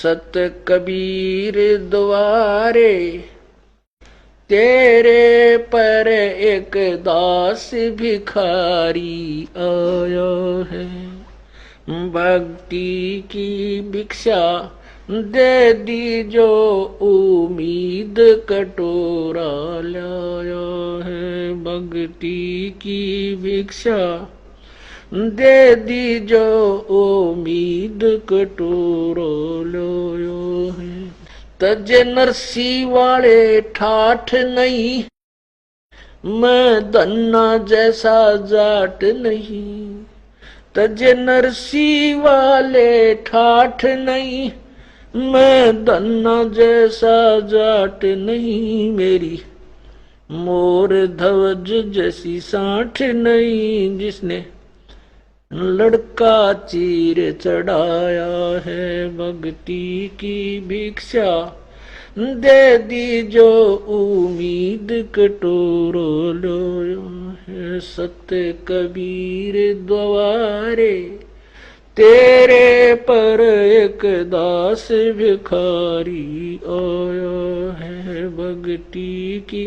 सत कबीर द्वारे तेरे पर एक दास भिखारी आया है। भक्ति की भिक्षा दे दी जो उम्मीद कटोरा लाया है। भक्ति की भिक्षा दे दी जो उम्मीद कटोरा लाया है। तज नरसी वाले ठाठ नहीं, मैं धन्ना जैसा जाट नहीं। तज नरसी वाले ठाठ नहीं, मैं धन्ना जैसा जाट नहीं। मेरी मोर ध्वज जैसी साठ नहीं, जिसने लड़का चीर चढ़ाया है। भक्ति की भिक्षा दे दी जो उम्मीद कटोरो लोयो है। सत्य कबीर द्वारे तेरे पर एक दास भिखारी आया है। भक्ति की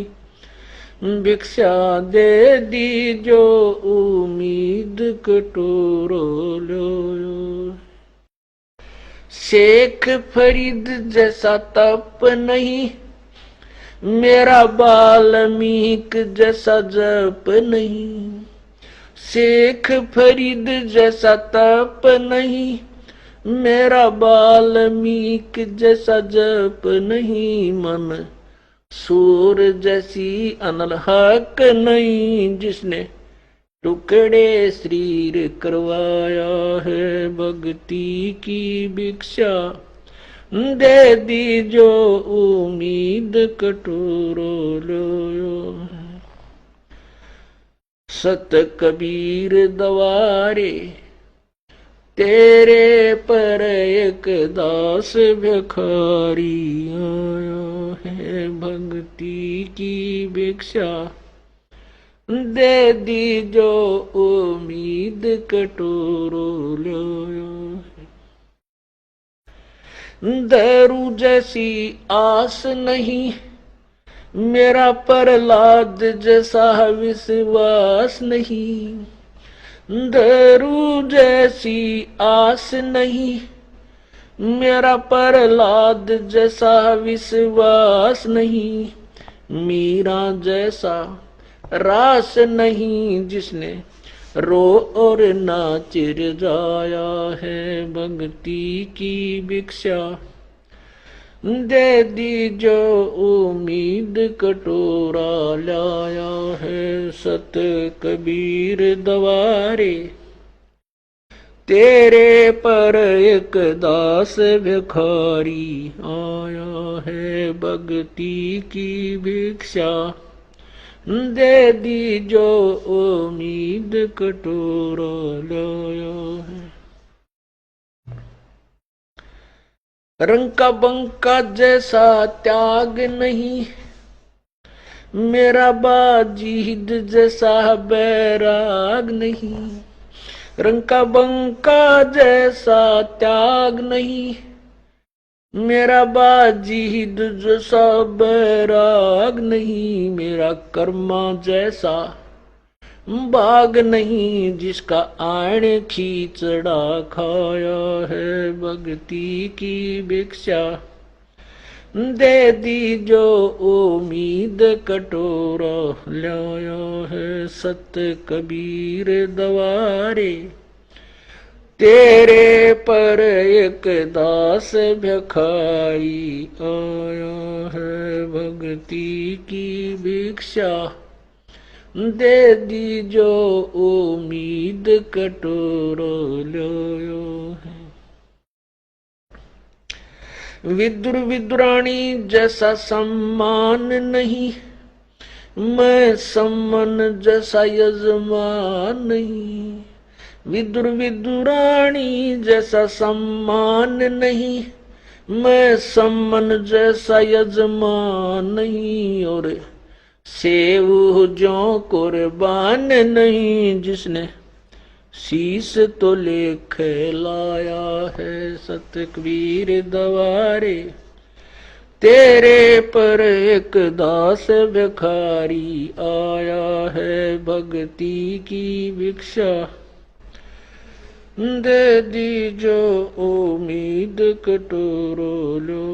भिक्षा दे दी जो उम्मीद कटोरो लोयो। शेख फरीद जैसा तप नहीं, मेरा वाल्मीक जैसा जप नहीं। शेख फरीद जैसा तप नहीं, मेरा वाल्मीक जैसा जप नहीं। मन सूर जैसी अनल हक नहीं, जिसने टुकड़े शरीर करवाया है। भक्ति की भिक्षा दे दी जो उम्मीद कटोरो लोयो। सत कबीर द्वारे तेरे पर एक दास भिखारी आया है। भक्ति की भिक्षा दे दी जो उम्मीद कटोरो लोयो। दारू जैसी आस नहीं, मेरा प्रहलाद जैसा विश्वास नहीं। दारू जैसी आस नहीं, मेरा प्रहलाद जैसा विश्वास नहीं। मीरा जैसा रास नहीं, जिसने रो और नाच जाया है। भक्ति की भिक्षा दे दी जो उम्मीद कटोरा लाया है। सत कबीर द्वारे तेरे पर एक दास भिखारी आया है। भक्ति की भिक्षा दे दी जो उम्मीद कटोरा लाया है। रंग का बंका जैसा त्याग नहीं, मेरा बाजीद जैसा बैराग नहीं। रंग का बंका जैसा त्याग नहीं, मेरा बाजीद जैसा बैराग नहीं। मेरा कर्मा जैसा बाग नहीं, जिसका आण खींचड़ा खाया है। भक्ति की भिक्षा दे दी जो उम्मीद कटोरा लाया है। सत कबीर द्वारे तेरे पर एक दास भिखारी आया है। भक्ति की भिक्षा दे दी जो उम्मीद कटोरो लोयो है। विदुर विदुरानी जैसा सम्मान नहीं, मैं सम्मन जैसा यजमान नहीं। विदुर विदुरानी जैसा सम्मान नहीं, मैं सम्मन जैसा यजमान नहीं। और सेव जो कुर्बान नहीं, जिसने शीस तो लेख लाया है सत कबीर दवारे। तेरे पर एक दास भिखारी आया है भक्ति की भिक्षा। दे दी जो उम्मीद कटोरो लो।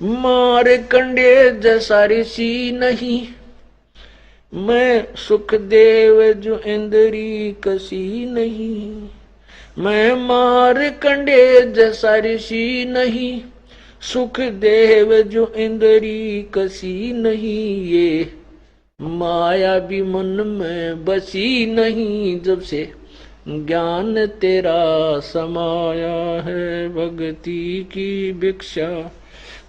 मार कंडे जैसा ऋषि नहीं, मैं सुखदेव जो इंद्री कसी नहीं। मैं मार कंडे जैसा ऋषि नहीं, सुखदेव जो इंद्री कसी नहीं। ये माया भी मन में बसी नहीं, जब से ज्ञान तेरा समाया है भक्ति की भिक्षा।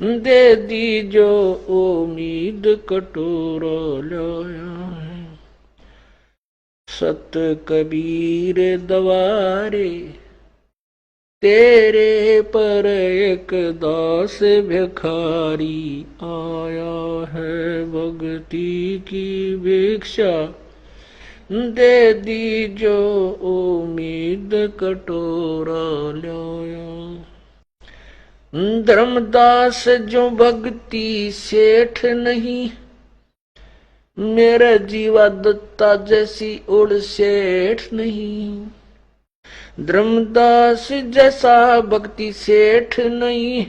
दे दी जो उम्मीद कटोरा लाया है। सत कबीर दवारे तेरे पर एक दास भिखारी आया है भक्ति की भिक्षा। दे दी जो उम्मीद कटोरा लाया। धर्मदास जो भक्ति सेठ नहीं, मेरा जीवा दत्ता जैसी उड़ सेठ नहीं। धर्मदास जैसा भक्ति सेठ नहीं,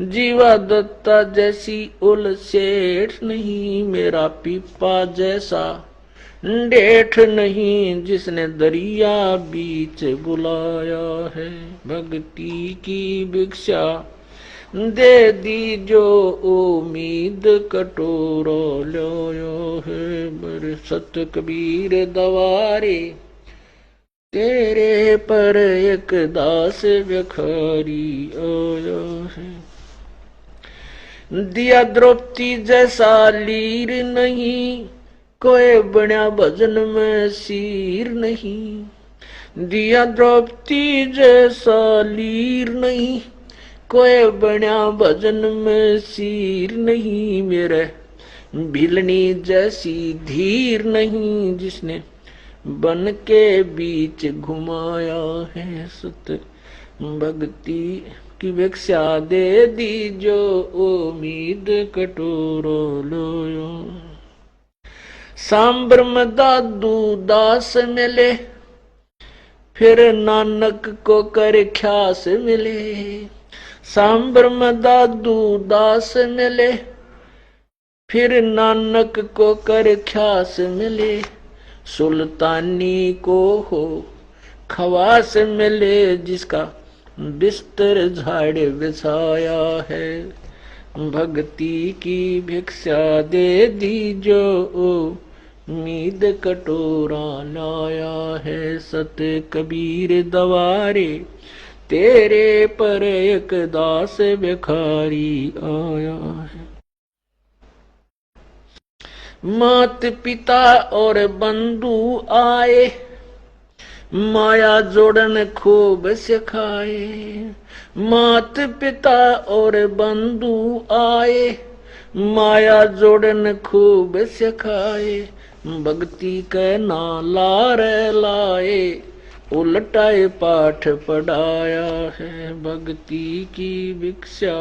जीवा दत्ता जैसी उल सेठ नहीं। मेरा पीपा जैसा डेठ नहीं, जिसने दरिया बीच बुलाया है भक्ति की भिक्षा। दे दी जो उम्मीद कटोरा लाया है। मेरे सत कबीर दवारे तेरे पर एक दास भिखारी आया है। दिया द्रौपदी जैसा लीर नहीं, कोई बना भजन में सीर नहीं। दिया द्रौपदी जैसा लीर नहीं, कोई बना भजन में सीर नहीं। मेरे भिलनी जैसी धीर नहीं, जिसने बन के बीच घुमाया है सत भक्ति की भिक्षा। दे दी जो उम्मीद कटोरा लाया। सांबर में दादू दास मिले, फिर नानक को कर ख्यास मिले। सांबर में दादू दास मिले, फिर नानक को कर ख्यास मिले। सुल्तानी को हो खवास मिले, जिसका बिस्तर झाड़ बिछाया है भक्ति की भिक्षा। दे दी जो उम्मीद कटोरा लाया है सत कबीर दवारे। तेरे पर एक दास भिखारी आया है। मात पिता और बंधु आए, माया जोड़न खूब सिखाए। मात पिता और बंधु आए, माया जोड़न खूब सिखाए। भक्ति के नाला रे लाए, उलटाए पाठ पढ़ाया है भक्ति की भिक्षा।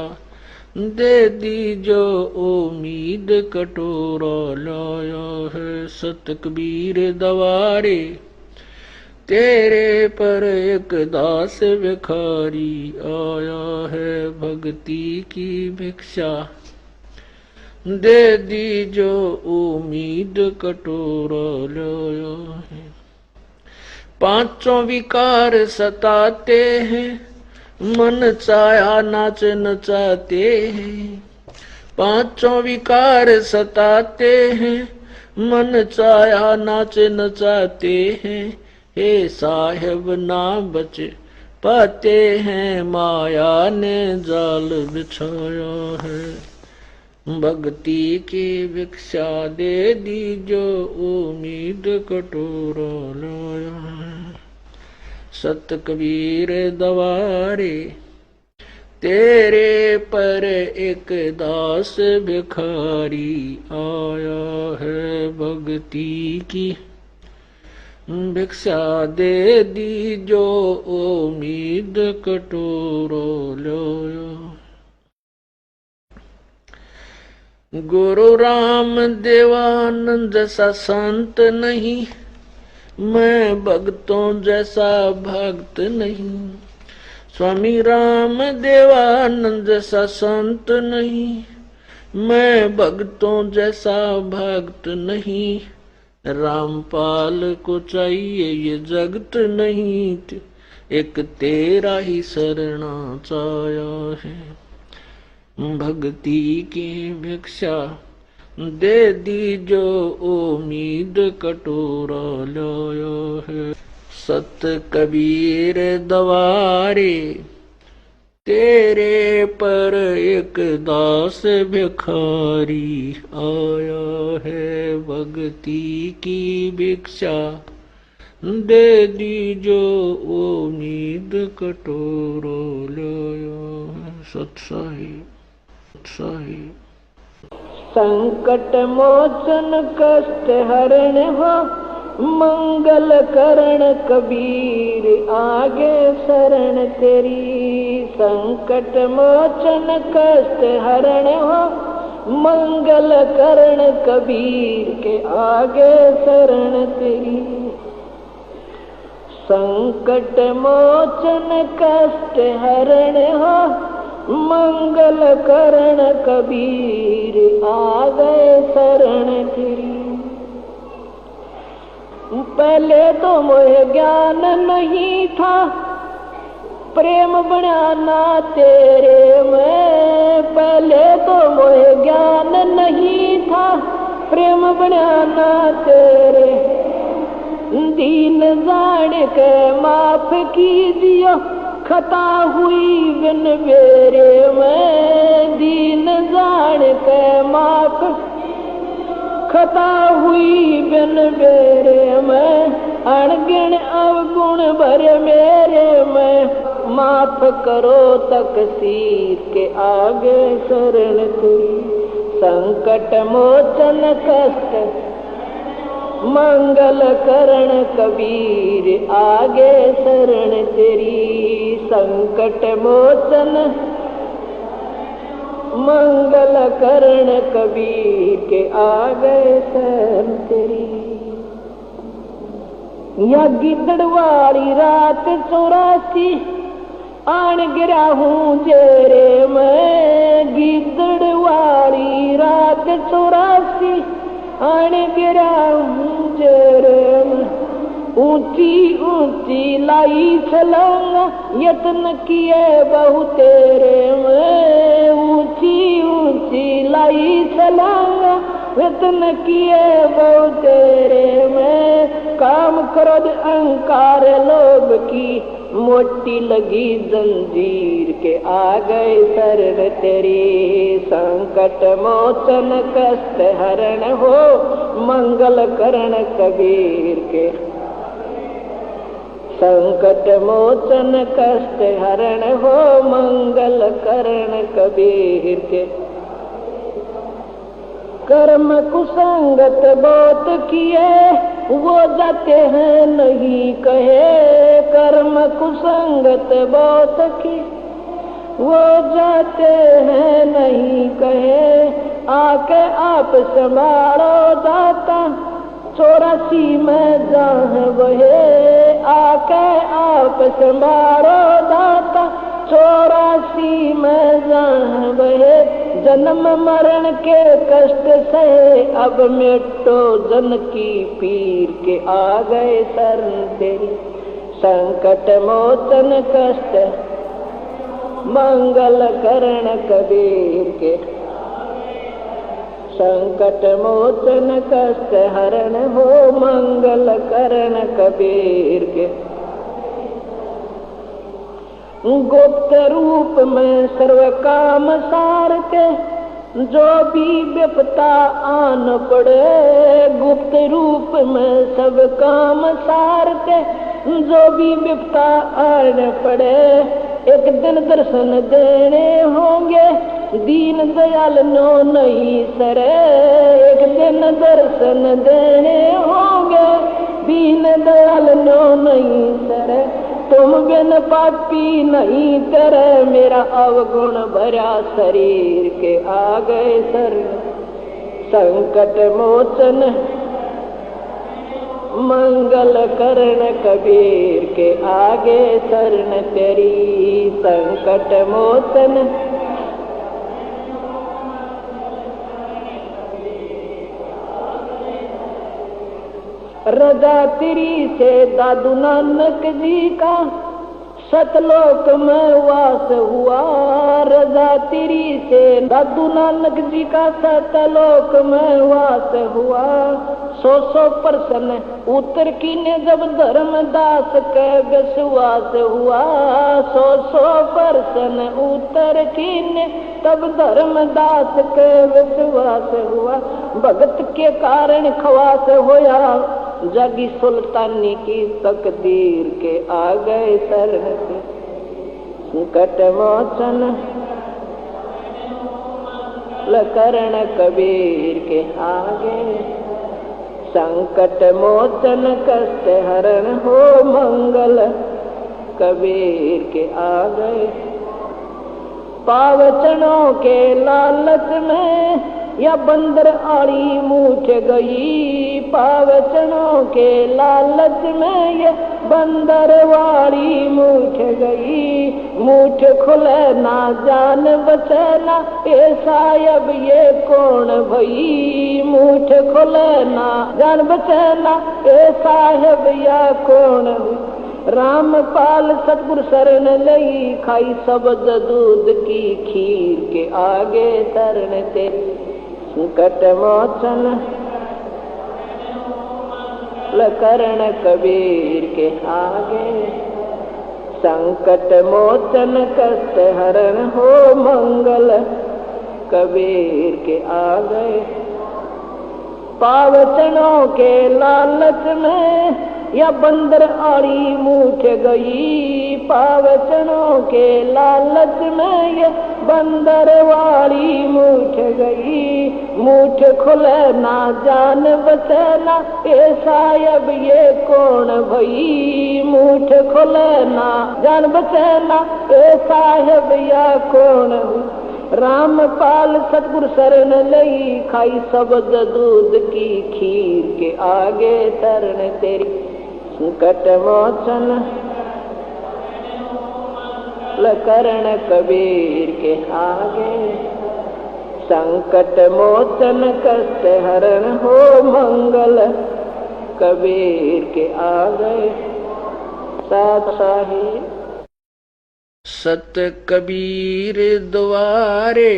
दे दी जो उम्मीद कटोरा लाया है सत कबीर दवारे। तेरे पर एक दास भिखारी आया है भक्ति की भिक्षा। दे दी जो उम्मीद कटोरा लाया है। पांचों विकार सताते हैं, मन चाहा नाच नचाते हैं। पांचों विकार सताते हैं, मन चाहा नाच नचाते हैं। हे साहेब ना बच पाते हैं, माया ने जाल बिछाया है भक्ति की भिक्षा। दे दी जो उम्मीद कटोरा लाया है सत कबीर दवारे। तेरे पर एक दास भिखारी आया है भक्ति की भिक्षा दे दी जो उम्मीद कटोरो लो। गुरु राम देवानंद जैसा संत नहीं, मैं भक्तों जैसा भक्त नहीं। स्वामी राम देवानंद जैसा संत नहीं, मैं भक्तों जैसा भक्त नहीं। रामपाल को चाहिए ये जगत नहीं, एक तेरा ही शरणा चाया है। भक्ति की भिक्षा दे दी जो उम्मीद कटोरा लाया है। सत कबीर दवारे तेरे पर एक दास भिखारी आया है। भक्ति की भिक्षा दे दी जो उम्मीद कटोरो लाया है। सत्साहिब संकट मोचन कष्ट हरण हो, मंगल करण कबीर आगे शरण तेरी। संकट मोचन कष्ट हरण हो, मंगल करण कबीर के आगे शरण तेरी। संकट मोचन कष्ट हरण हो, मंगल करण कबीर आ गए शरण तेरी। पहले तो मोह ज्ञान नहीं था, प्रेम बनाना तेरे में। पहले तो मोह ज्ञान नहीं था, प्रेम बनाना तेरे। दीन जान के माफ कीजियो, खता हुई बिन मेरे में। दीन जान के माफ खता हुई बिन मेरे में। अणगिण अवगुण भरे मेरे में, माफ करो तकसीर के आगे शरण तेरी। संकट मोचन कष्ट मंगल करण कबीर आगे शरण तेरी। संकट मोचन मंगल करण कबीर के आगे शरण तेरी। या गिद्दड़ वाली रात 84 आन गिरा हूँ जेरे में। गिद्दड़ वाली रात 84 आन गिरा हूँ जेरे में। ऊंची ऊंची लाई छलांगा, यत्न किए बहु तेरे में। ऊंची ऊंची लाई छलांगा, यत्न किए बहु तेरे में। काम क्रोध अहंकार लोभ की मोटी लगी जंजीर के आ गए शरण तेरी। संकट मोचन कष्ट हरण हो, मंगल करण कबीर के। संकट मोचन कष्ट हरण हो, मंगल करण कबीर के। कर्म कुसंगत बहुत किए, वो जाते हैं नहीं कहे। कर्म कुसंगत बहुत किए, वो जाते हैं नहीं कहे। आके आप संभालो दाता, 84 में जहाँ बहे। आके आप संभालो दाता, 84 में जहाँ बहे। जन्म मरण के कष्ट सहे, अब मिटो जन की पीर के आ गए शरण तेरी। संकट मोचन कष्ट मंगल करण कबीर के। संकट मोचन कष्ट हरण हो, मंगल करण कबीर के। गुप्त रूप में सर्व काम सारते, जो भी विपता आन पड़े। गुप्त रूप में सब काम सारते, जो भी विपता आन पड़े। एक दिन दर्शन देने होंगे, दीन दयाल नो नहीं सरे। एक दिन दर्शन देने होंगे, बीन दयाल नो नहीं सरे, तुम बिन पापी नहीं करे, मेरा अवगुण भरा शरीर के आ गए शरण। संकट मोचन मंगल करण कबीर के आगे शरण तेरी। संकट मोचन रजा तेरी से दादू नानक जी का सतलोक में वास हुआ। रजा तेरी से दादू नानक जी का सतलोक में वास हुआ। 100 प्रश्न उत्तर कीने जब धर्मदास के विश्वास हुआ। 100 प्रश्न उत्तर कीने तब धर्मदास के विश्वास हुआ। भगत के कारण खवास होया, जगी सुल्तानी की तकदीर के आ गए शरण से। संकट मोचन करण कबीर के आगे। संकट मोचन कष्ट हरण हो मंगल कबीर के आ गए। पावचनों के लालच में या बंदर आड़ी मूठ गई। पावचनों के लालच में ये बंदर वाड़ी मूठ गई। मूठ खुले ना जान बचना, ए साहब ये कौन भई। मूठ खुले ना जान बचना, ए साहब या कौन भई। रामपाल सतगुर शरण लई, खाई शब्द दूध की खीर के आगे शरण तेरी। संकट मोचन करण कबीर के आगे। संकट मोचन कष्ट हरण हो मंगल कबीर के आगे। पावचनों के लालच में या बंदर आड़ी मूठ गई। पावचनों के लालच में ये बंदर वाली मूठ गई। मूठ खुले ना जान बचना, ए साहब ये कौन भई। मूठ खुले ना जान बचना, ए साहब या कौन भई। रामपाल सतगुर शरण लई, खाई शब्द दूध की खीर के आगे शरण तेरी। संकट मोचन करण कबीर के आगे। संकट मोचन कष्ट हरण हो मंगल कबीर के आगे। साथ साहिब सत कबीर द्वारे,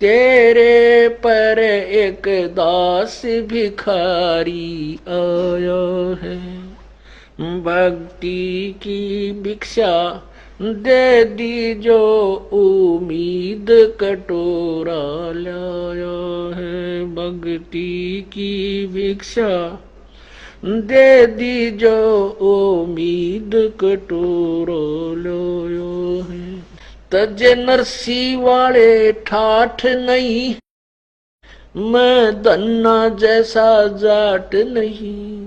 तेरे पर एक दास भिखारी आया है। भक्ति की भिक्षा दे दी जो उम्मीद कटोरा लाया है। भक्ति की भिक्षा दे दी जो उम्मीद कटोरा लाया है। तजे नरसी वाले ठाठ नहीं, मैं धन्ना जैसा जाट नहीं।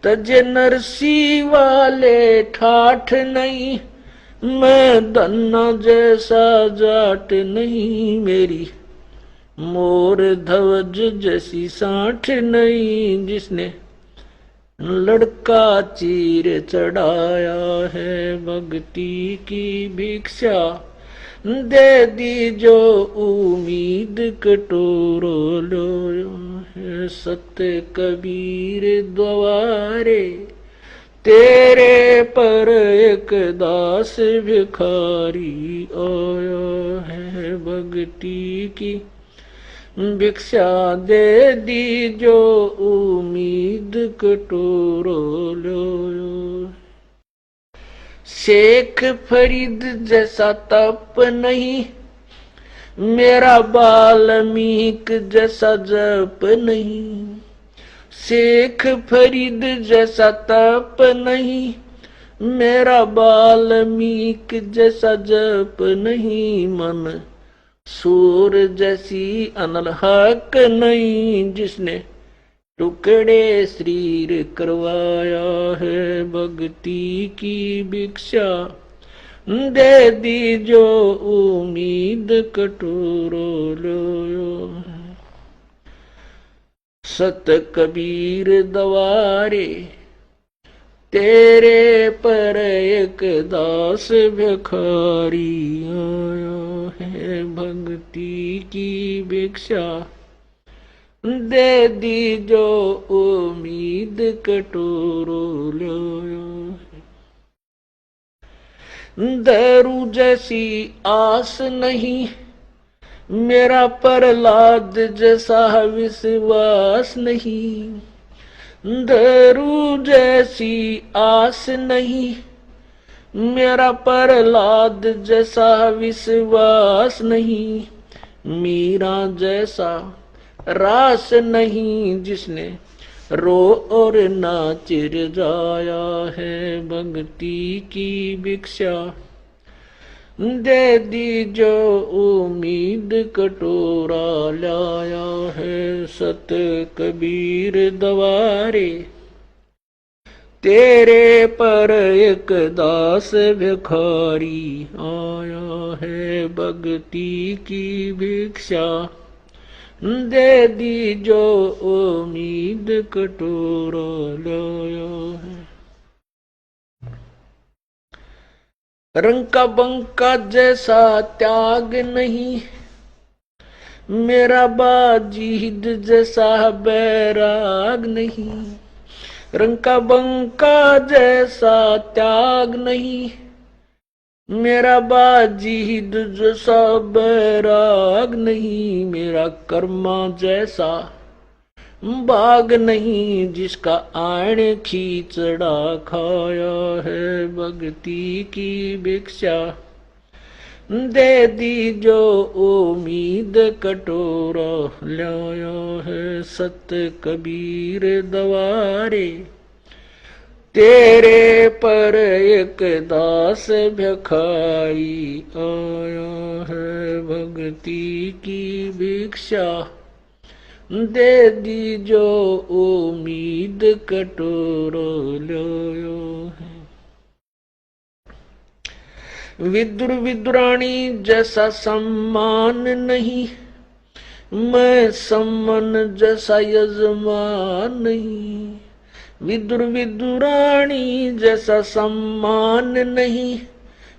तजे नरसी वाले ठाठ नहीं, मैं धन्ना जैसा जाट नहीं। मेरी मोर ध्वज जैसी साठ नहीं, जिसने लड़का चीर चढ़ाया है। भक्ति की भिक्षा दे दी जो उम्मीद कटोरो लो है। सत्य कबीर द्वारे, तेरे पर एक दास भिखारी आया है। भक्ति की भिक्षा दे दी जो उम्मीद कटोरो लो। शेख फरीद जैसा तप नहीं, मेरा वाल्मीकि जैसा जप नहीं। शेख फरीद जैसा तप नहीं, मेरा वाल्मीकि जैसा जप नहीं। मन सूर जैसी अनल हक नहीं, जिसने टुकड़े शरीर करवाया है, भक्ति की भिक्षा दे दी जो उम्मीद कटोरो लो। सत कबीर दवारे तेरे पर एक दास भिखारी आया है, भक्ति की भिक्षा दे दी जो उम्मीद कटोरो लो। दारू जैसी आस नहीं, मेरा प्रहलाद जैसा विश्वास नहीं। दारू जैसी आस नहीं, मेरा प्रहलाद जैसा विश्वास नहीं। मीरा जैसा रास नहीं, जिसने रो और नाच जाया है, भक्ति की भिक्षा दे दी जो उम्मीद कटोरा लाया है। सत कबीर दवारे तेरे पर एक दास भिखारी आया है, भक्ति की भिक्षा दे दी जो उम्मीद कटोरा लाया है। रंग का बंका जैसा त्याग नहीं, मेरा बाजीद जैसा बैराग नहीं। रंग का बंका जैसा त्याग नहीं, मेरा बाजीद जैसा बैराग नहीं। मेरा कर्मा जैसा बाग नहीं, जिसका आण खींचड़ा खाया है, भक्ति की भिक्षा दे दी जो उम्मीद कटोरा लाया है। सत कबीर दवारे तेरे पर एक दास भिखारी आया है, भक्ति की भिक्षा दे दी जो उम्मीद कटोरा लाया है। विदुर विदुरानी जैसा सम्मान नहीं, मैं सम्मन जैसा यजमान नहीं। विदुर विदुरानी जैसा सम्मान नहीं,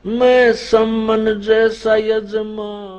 मैं सम्मन जैसा यजमान